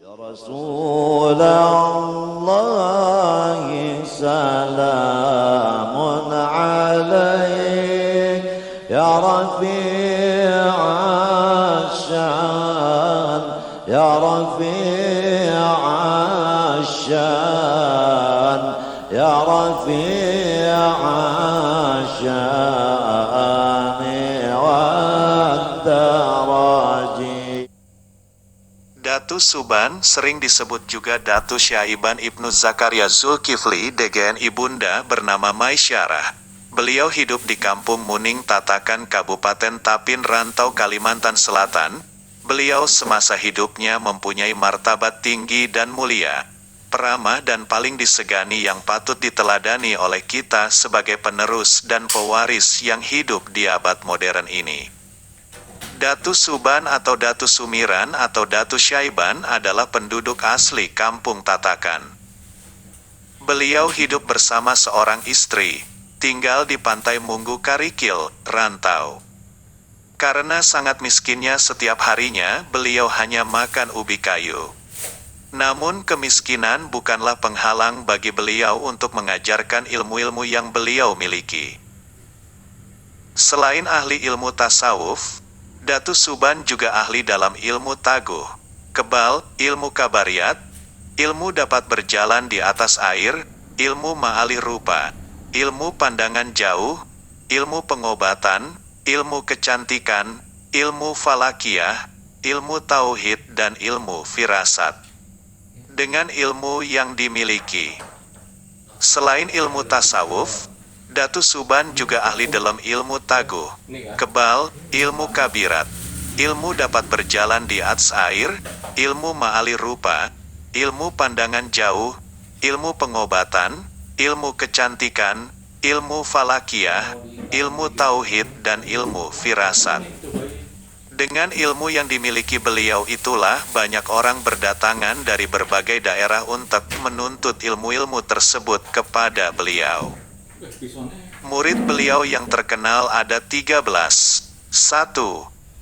رسول الله سلام عليك يا رفيع الشان يا رفيع الشان يا رفيع الشان والدرج. Datu Suban sering disebut juga Datu Syaiban Ibnu Zakaria Zulkifli DGN ibunda bernama Maisyarah. Beliau hidup di Kampung Muning Tatakan Kabupaten Tapin Rantau Kalimantan Selatan. Beliau semasa hidupnya mempunyai martabat tinggi dan mulia, peramah dan paling disegani yang patut diteladani oleh kita sebagai penerus dan pewaris yang hidup di abad modern ini. Datu Suban atau Datu Sumiran atau Datu Syaiban adalah penduduk asli Kampung Tatakan. Beliau hidup bersama seorang istri, tinggal di Pantai Munggu Karikil, Rantau. Karena sangat miskinnya setiap harinya, beliau hanya makan ubi kayu. Namun kemiskinan bukanlah penghalang bagi beliau untuk mengajarkan ilmu-ilmu yang beliau miliki. Selain ahli ilmu tasawuf, Datu Suban juga ahli dalam ilmu taguh, kebal, ilmu kabariyat, ilmu dapat berjalan di atas air, ilmu ma'ali rupa, ilmu pandangan jauh, ilmu pengobatan, ilmu kecantikan, ilmu falakiyah, ilmu tauhid dan ilmu firasat. Dengan ilmu yang dimiliki, selain ilmu tasawuf, Datu Suban juga ahli dalam ilmu taguh, kebal, ilmu kabirat, ilmu dapat berjalan di atas air, ilmu ma'ali rupa, ilmu pandangan jauh, ilmu pengobatan, ilmu kecantikan, ilmu falakiyah, ilmu tauhid dan ilmu firasat. Dengan ilmu yang dimiliki beliau itulah banyak orang berdatangan dari berbagai daerah untuk menuntut ilmu-ilmu tersebut kepada beliau. Murid beliau yang terkenal ada 13. 1.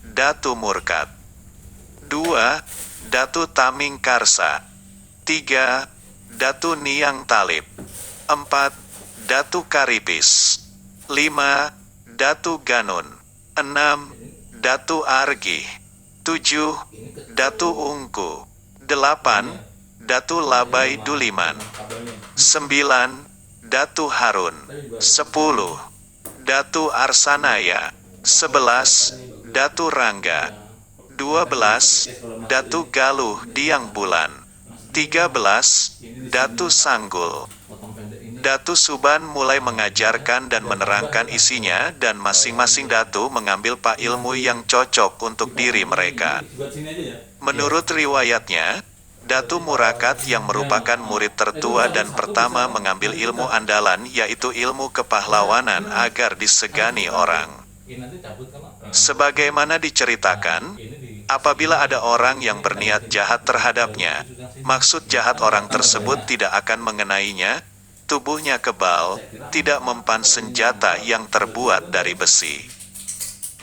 Datu Murkad. 2. Datu Taming Karsa. 3. Datu Niang Talib. 4. Datu Karipis. 5. Datu Ganun. 6. Datu Argi. 7. Datu Ungku. 8. Datu Labai Duliman. 9. Datu Harun. 10. Datu Arsanaya. 11. Datu Rangga. 12. Datu Galuh Diang Bulan. 13. Datu Sanggul. Datu Suban mulai mengajarkan dan menerangkan isinya dan masing-masing datu mengambil pak ilmu yang cocok untuk diri mereka. Menurut riwayatnya, Datu Murakat yang merupakan murid tertua dan pertama mengambil ilmu andalan yaitu ilmu kepahlawanan agar disegani orang. Sebagaimana diceritakan, apabila ada orang yang berniat jahat terhadapnya, maksud jahat orang tersebut tidak akan mengenainya, tubuhnya kebal, tidak mempan senjata yang terbuat dari besi.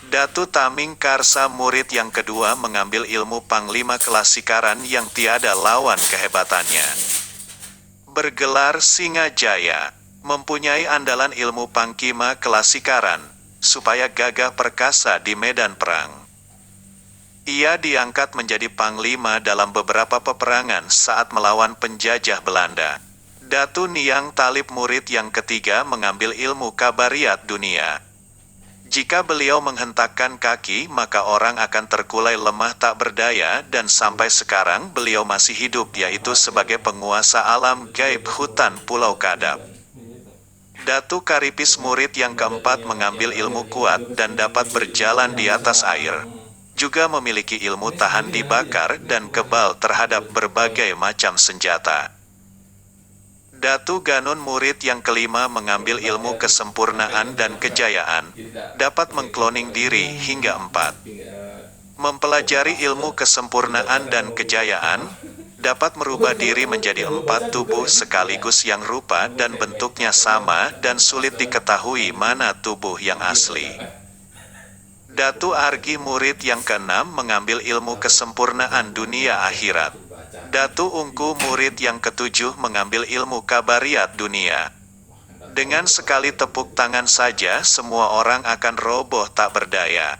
Datu Taming Karsa murid yang kedua mengambil ilmu panglima kelasikaran yang tiada lawan kehebatannya. Bergelar Singajaya, mempunyai andalan ilmu pangkima kelasikaran, supaya gagah perkasa di medan perang. Ia diangkat menjadi panglima dalam beberapa peperangan saat melawan penjajah Belanda. Datu Niang Talib murid yang ketiga mengambil ilmu kabariyat dunia. Jika beliau menghentakkan kaki, maka orang akan terkulai lemah tak berdaya dan sampai sekarang beliau masih hidup yaitu sebagai penguasa alam gaib hutan Pulau Kadap. Datu Karipis murid yang keempat mengambil ilmu kuat dan dapat berjalan di atas air. Juga memiliki ilmu tahan dibakar dan kebal terhadap berbagai macam senjata. Datu Ganun murid yang kelima mengambil ilmu kesempurnaan dan kejayaan, dapat mengkloning diri hingga 4. Mempelajari ilmu kesempurnaan dan kejayaan, dapat merubah diri menjadi 4 tubuh sekaligus yang rupa dan bentuknya sama dan sulit diketahui mana tubuh yang asli. Datu Argi murid yang keenam mengambil ilmu kesempurnaan dunia akhirat. Datu Ungku murid yang ketujuh mengambil ilmu kabariyat dunia. Dengan sekali tepuk tangan saja semua orang akan roboh tak berdaya.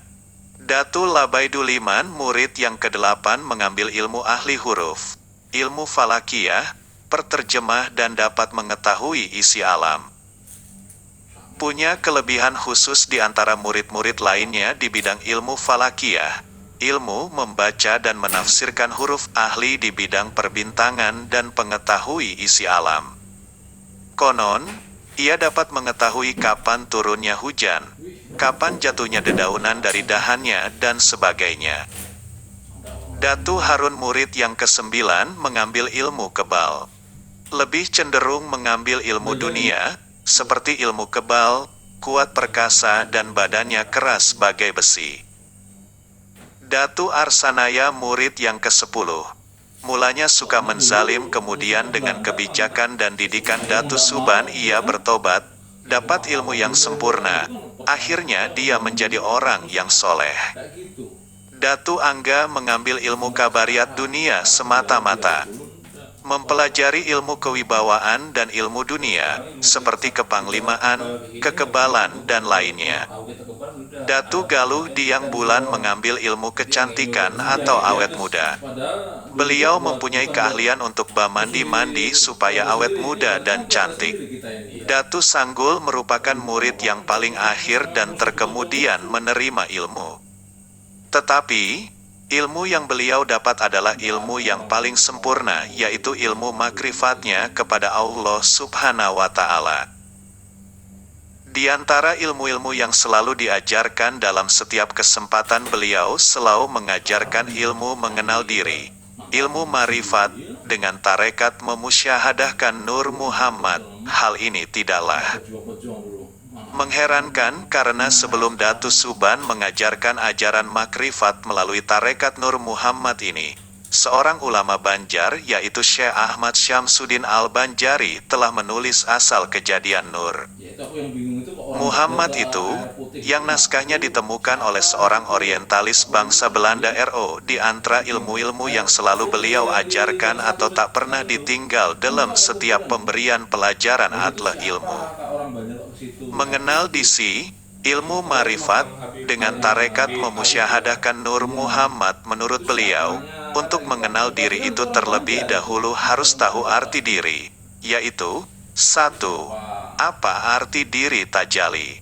Datu Labaiduliman murid yang kedelapan mengambil ilmu ahli huruf, ilmu falakiyah, perterjemah dan dapat mengetahui isi alam. Punya kelebihan khusus di antara murid-murid lainnya di bidang ilmu falakiyah, ilmu membaca dan menafsirkan huruf, ahli di bidang perbintangan dan pengetahui isi alam. Konon, ia dapat mengetahui kapan turunnya hujan, kapan jatuhnya dedaunan dari dahannya dan sebagainya. Datu Harun murid yang kesembilan mengambil ilmu kebal. Lebih cenderung mengambil ilmu dunia, seperti ilmu kebal, kuat perkasa dan badannya keras bagai besi. Datu Arsanaya murid yang ke-10. Mulanya suka menzalim, kemudian dengan kebijakan dan didikan Datu Suban ia bertobat, dapat ilmu yang sempurna, akhirnya dia menjadi orang yang soleh. Datu Angga mengambil ilmu kabariyat dunia semata-mata. Mempelajari ilmu kewibawaan dan ilmu dunia, seperti kepanglimaan, kekebalan dan lainnya. Datu Galuh Diang Bulan mengambil ilmu kecantikan atau awet muda. Beliau mempunyai keahlian untuk mandi supaya awet muda dan cantik. Datu Sanggul merupakan murid yang paling akhir dan terkemudian menerima ilmu. Tetapi, ilmu yang beliau dapat adalah ilmu yang paling sempurna, yaitu ilmu makrifatnya kepada Allah Subhanahu wa Ta'ala. Di antara ilmu-ilmu yang selalu diajarkan dalam setiap kesempatan, beliau selalu mengajarkan ilmu mengenal diri, ilmu marifat, dengan tarekat memusyahadahkan Nur Muhammad. Hal ini tidaklah mengherankan karena sebelum Datu Suban mengajarkan ajaran makrifat melalui tarekat Nur Muhammad ini, seorang ulama Banjar yaitu Syekh Ahmad Syamsuddin Al-Banjari telah menulis asal kejadian Nur Muhammad itu, yang naskahnya ditemukan oleh seorang orientalis bangsa Belanda RO, di antara ilmu-ilmu yang selalu beliau ajarkan atau tak pernah ditinggal dalam setiap pemberian pelajaran adalah ilmu mengenal diri, ilmu marifat, dengan tarekat memusyahadahkan Nur Muhammad. Menurut beliau, untuk mengenal diri itu terlebih dahulu harus tahu arti diri, yaitu 1. Apa arti diri tajali?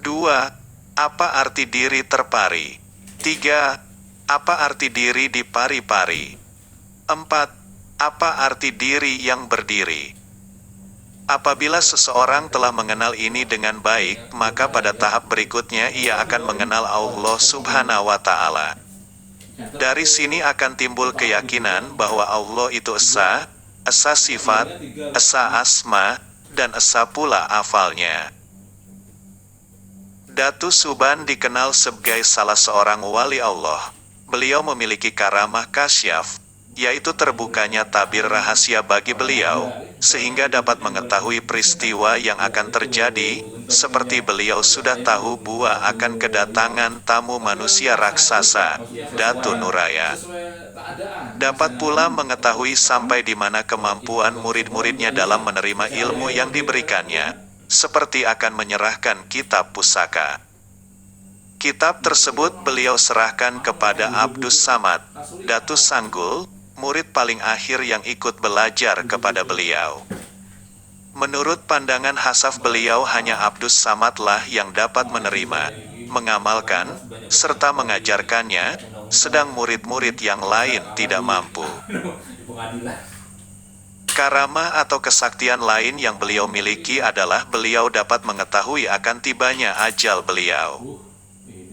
2. Apa arti diri terpari? 3. Apa arti diri di pari-pari? 4. Apa arti diri yang berdiri? Apabila seseorang telah mengenal ini dengan baik, maka pada tahap berikutnya ia akan mengenal Allah Subhanahu wa Ta'ala. Dari sini akan timbul keyakinan bahwa Allah itu esa, esa sifat, esa asma, dan esa pula afalnya. Datu Suban dikenal sebagai salah seorang wali Allah. Beliau memiliki karamah kasyaf, yaitu terbukanya tabir rahasia bagi beliau, sehingga dapat mengetahui peristiwa yang akan terjadi, seperti beliau sudah tahu bahwa akan kedatangan tamu manusia raksasa, Datu Nuraya. Dapat pula mengetahui sampai di mana kemampuan murid-muridnya dalam menerima ilmu yang diberikannya, seperti akan menyerahkan kitab pusaka. Kitab tersebut beliau serahkan kepada Abdus Samad, Datu Sanggul, murid paling akhir yang ikut belajar kepada beliau. Menurut pandangan Hasaf, beliau hanya Abdus Samadlah yang dapat menerima, mengamalkan, serta mengajarkannya, sedang murid-murid yang lain tidak mampu. Karamah atau kesaktian lain yang beliau miliki adalah beliau dapat mengetahui akan tibanya ajal beliau.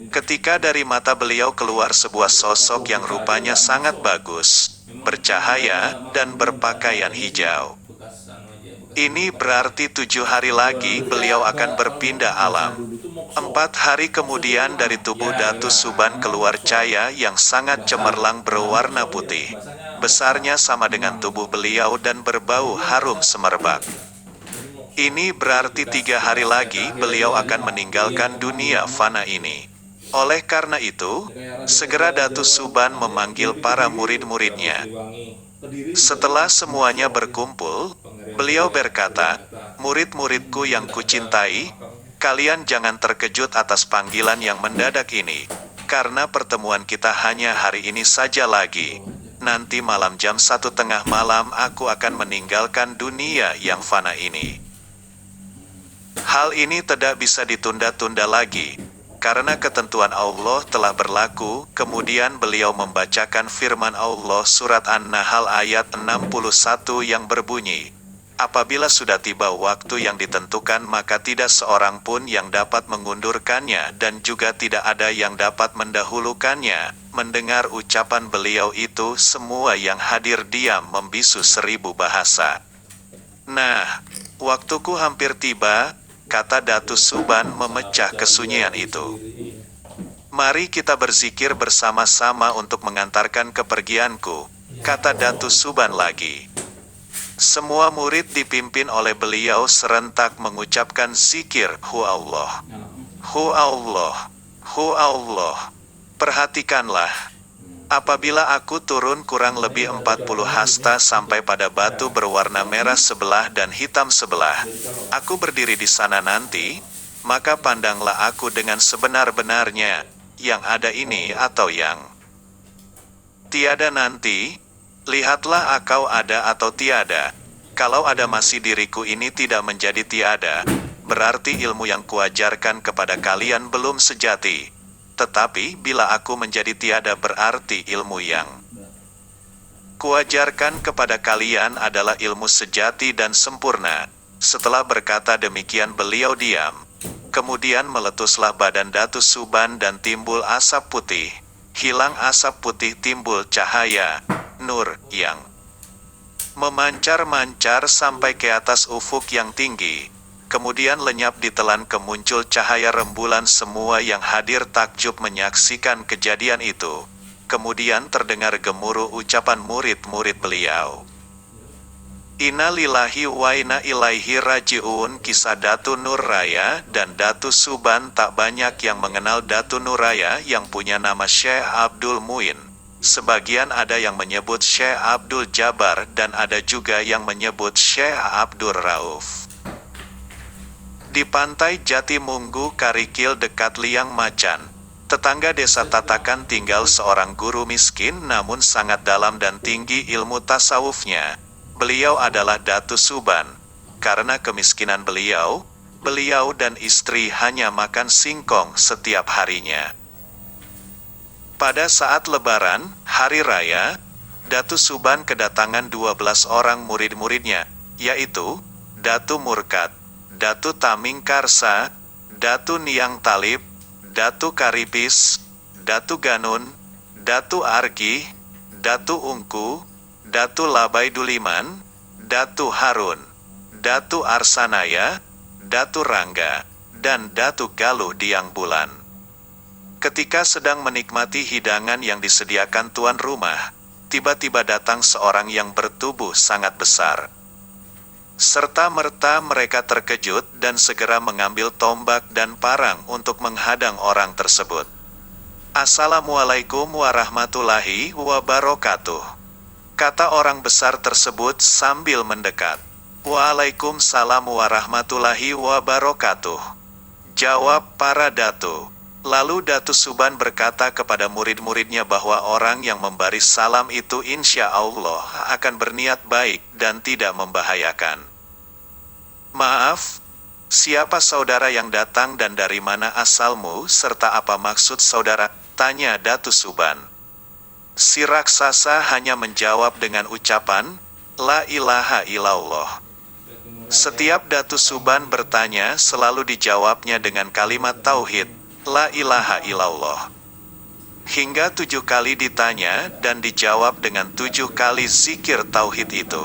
Ketika dari mata beliau keluar sebuah sosok yang rupanya sangat bagus, bercahaya, dan berpakaian hijau. Ini berarti 7 hari lagi beliau akan berpindah alam. 4 hari kemudian dari tubuh Datu Suban keluar cahaya yang sangat cemerlang berwarna putih. Besarnya sama dengan tubuh beliau dan berbau harum semerbak. Ini berarti 3 hari lagi beliau akan meninggalkan dunia fana ini. Oleh karena itu, segera Datu Suban memanggil para murid-muridnya. Setelah semuanya berkumpul, beliau berkata, "Murid-muridku yang kucintai, kalian jangan terkejut atas panggilan yang mendadak ini, karena pertemuan kita hanya hari ini saja lagi. Nanti malam jam 1:30 malam aku akan meninggalkan dunia yang fana ini. Hal ini tidak bisa ditunda-tunda lagi, karena ketentuan Allah telah berlaku." Kemudian beliau membacakan firman Allah surat An-Nahl ayat 61 yang berbunyi, "Apabila sudah tiba waktu yang ditentukan maka tidak seorang pun yang dapat mengundurkannya dan juga tidak ada yang dapat mendahulukannya." Mendengar ucapan beliau itu, semua yang hadir diam membisu 1000 bahasa. "Nah, waktuku hampir tiba," kata Datu Suban memecah kesunyian itu. "Mari kita berzikir bersama-sama untuk mengantarkan kepergianku," kata Datu Suban lagi. Semua murid dipimpin oleh beliau serentak mengucapkan zikir, "Hu Allah, Hu Allah, Hu Allah." Perhatikanlah, apabila aku turun kurang lebih 40 hasta sampai pada batu berwarna merah sebelah dan hitam sebelah, aku berdiri di sana nanti, maka pandanglah aku dengan sebenar-benarnya, yang ada ini atau yang tiada nanti. Lihatlah akau ada atau tiada. Kalau ada masih diriku ini tidak menjadi tiada, berarti ilmu yang kuajarkan kepada kalian belum sejati. Tetapi bila aku menjadi tiada berarti ilmu yang kuajarkan kepada kalian adalah ilmu sejati dan sempurna." Setelah berkata demikian beliau diam. Kemudian meletuslah badan Datu Suban dan timbul asap putih. Hilang asap putih timbul cahaya, nur, yang memancar-mancar sampai ke atas ufuk yang tinggi. Kemudian lenyap ditelan kemuncul cahaya rembulan. Semua yang hadir takjub menyaksikan kejadian itu. Kemudian terdengar gemuruh ucapan murid-murid beliau. "Inna lillahi wa inna ilaihi raji'un." Kisah Datu Nur Raya dan Datu Suban. Tak banyak yang mengenal Datu Nur Raya yang punya nama Syekh Abdul Muin. Sebagian ada yang menyebut Syekh Abdul Jabar dan ada juga yang menyebut Syekh Abdul Rauf. Di pantai Jatimunggu Karikil dekat Liang Macan, tetangga desa Tatakan, tinggal seorang guru miskin namun sangat dalam dan tinggi ilmu tasawufnya. Beliau adalah Datu Suban. Karena kemiskinan beliau dan istri hanya makan singkong setiap harinya. Pada saat Lebaran, hari raya, Datu Suban kedatangan 12 orang murid-muridnya, yaitu Datu Murkad, Datu Taming Karsa, Datu Niang Talib, Datu Karipis, Datu Ganun, Datu Argi, Datu Ungku, Datu Labai Duliman, Datu Harun, Datu Arsanaya, Datu Rangga, dan Datu Galuh Diang Bulan. Ketika sedang menikmati hidangan yang disediakan tuan rumah, tiba-tiba datang seorang yang bertubuh sangat besar. Serta-merta mereka terkejut dan segera mengambil tombak dan parang untuk menghadang orang tersebut. "Assalamualaikum warahmatullahi wabarakatuh," kata orang besar tersebut sambil mendekat. "Waalaikumsalam warahmatullahi wabarakatuh," jawab para datu. Lalu Datu Suban berkata kepada murid-muridnya bahwa orang yang membaris salam itu insya Allah akan berniat baik dan tidak membahayakan. "Maaf, siapa saudara yang datang dan dari mana asalmu serta apa maksud saudara?" tanya Datu Suban. Si raksasa hanya menjawab dengan ucapan, "La ilaha illallah." Setiap Datu Suban bertanya selalu dijawabnya dengan kalimat tauhid, "La ilaha illallah." Hingga 7 kali ditanya dan dijawab dengan 7 kali zikir tauhid itu.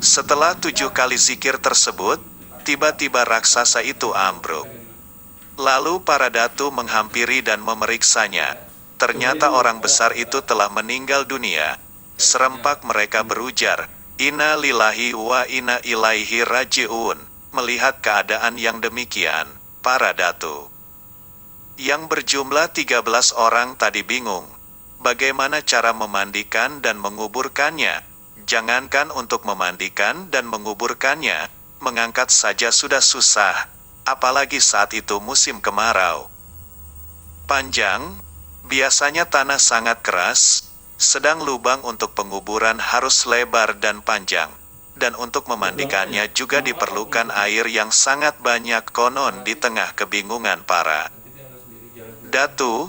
Setelah 7 kali zikir tersebut, tiba-tiba raksasa itu ambruk. Lalu para datu menghampiri dan memeriksanya. Ternyata orang besar itu telah meninggal dunia. Serempak mereka berujar, "Inna lillahi wa inna ilaihi raji'un." Melihat keadaan yang demikian, para datu yang berjumlah 13 orang tadi bingung. Bagaimana cara memandikan dan menguburkannya? Jangankan untuk memandikan dan menguburkannya, mengangkat saja sudah susah, apalagi saat itu musim kemarau. Panjang, biasanya tanah sangat keras, sedang lubang untuk penguburan harus lebar dan panjang. Dan untuk memandikannya juga diperlukan air yang sangat banyak konon di tengah kebingungan para datu.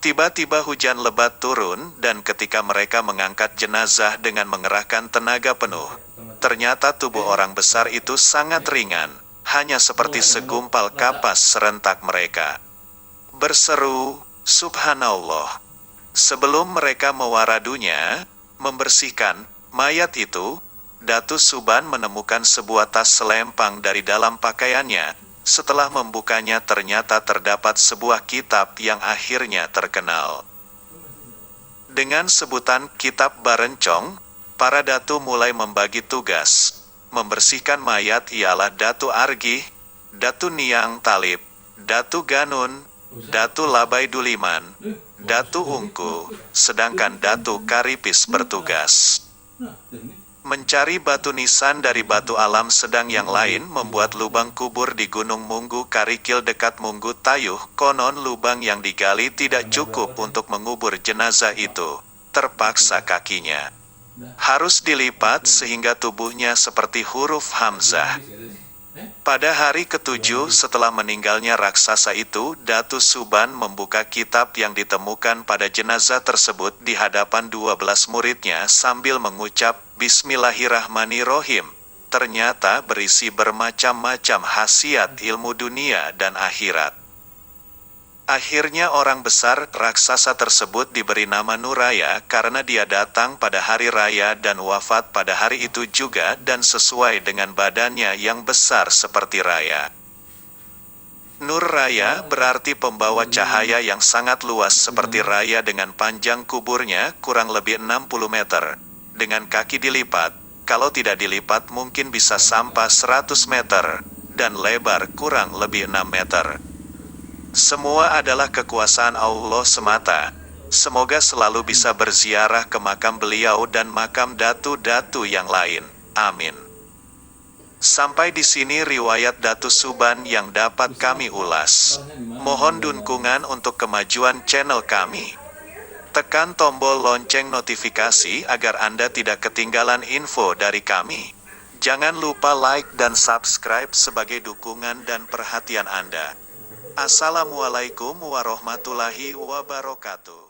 Tiba-tiba hujan lebat turun dan ketika mereka mengangkat jenazah dengan mengerahkan tenaga penuh, ternyata tubuh orang besar itu sangat ringan, hanya seperti segumpal kapas serentak mereka berseru, "Subhanallah." Sebelum mereka mewaradunya, membersihkan mayat itu, Datu Suban menemukan sebuah tas selempang dari dalam pakaiannya. Setelah membukanya ternyata terdapat sebuah kitab yang akhirnya terkenal dengan sebutan Kitab Barencong. Para datu mulai membagi tugas. Membersihkan mayat ialah Datu Argih, Datu Niang Talib, Datu Ganun, Datu Labai Duliman, Datu Ungku, sedangkan Datu Karipis bertugas mencari batu nisan dari batu alam, sedang yang lain membuat lubang kubur di Gunung Munggu Karikil dekat Munggu Tayuh. Konon lubang yang digali tidak cukup untuk mengubur jenazah itu. Terpaksa kakinya harus dilipat sehingga tubuhnya seperti huruf Hamzah. Pada hari ketujuh setelah meninggalnya raksasa itu, Datu Suban membuka kitab yang ditemukan pada jenazah tersebut di hadapan 12 muridnya sambil mengucap, "Bismillahirrahmanirrahim." Ternyata berisi bermacam-macam khasiat ilmu dunia dan akhirat. Akhirnya orang besar raksasa tersebut diberi nama Nuraya karena dia datang pada hari raya dan wafat pada hari itu juga dan sesuai dengan badannya yang besar seperti raya. Nur Raya berarti pembawa cahaya yang sangat luas seperti raya dengan panjang kuburnya kurang lebih 60 meter. Dengan kaki dilipat, kalau tidak dilipat mungkin bisa sampai 100 meter, dan lebar kurang lebih 6 meter. Semua adalah kekuasaan Allah semata. Semoga selalu bisa berziarah ke makam beliau dan makam datu-datu yang lain. Amin. Sampai di sini riwayat Datu Suban yang dapat kami ulas. Mohon dukungan untuk kemajuan channel kami. Tekan tombol lonceng notifikasi agar Anda tidak ketinggalan info dari kami. Jangan lupa like dan subscribe sebagai dukungan dan perhatian Anda. Assalamualaikum warahmatullahi wabarakatuh.